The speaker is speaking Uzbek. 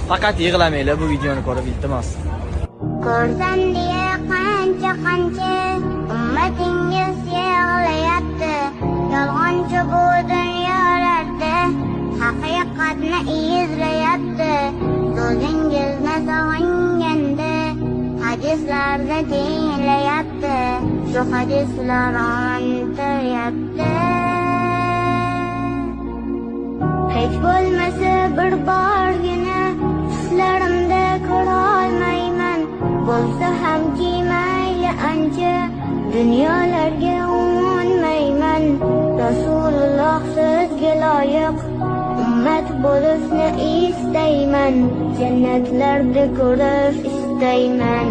Faqat yig'lamanglar bu videoni ko'rib, iltimos. Ko'rsam diye qancha ummatingiz yig'layapti. Yolg'onchi bu dunyolarda haqiqatni izlayapti. So'zingizni sog'inganda hadislarni tinglayapti. Shu hadislar ontiryapti. Hech bo'lmasa bir borgina tuslarimda ko'rolmayman. Bo'lsa hamki mayli ancha dunyolarga umonmayman. Rasululloh sizga loyiq ummat bo'lishni istayman. Jannatlarda ko'rish istayman.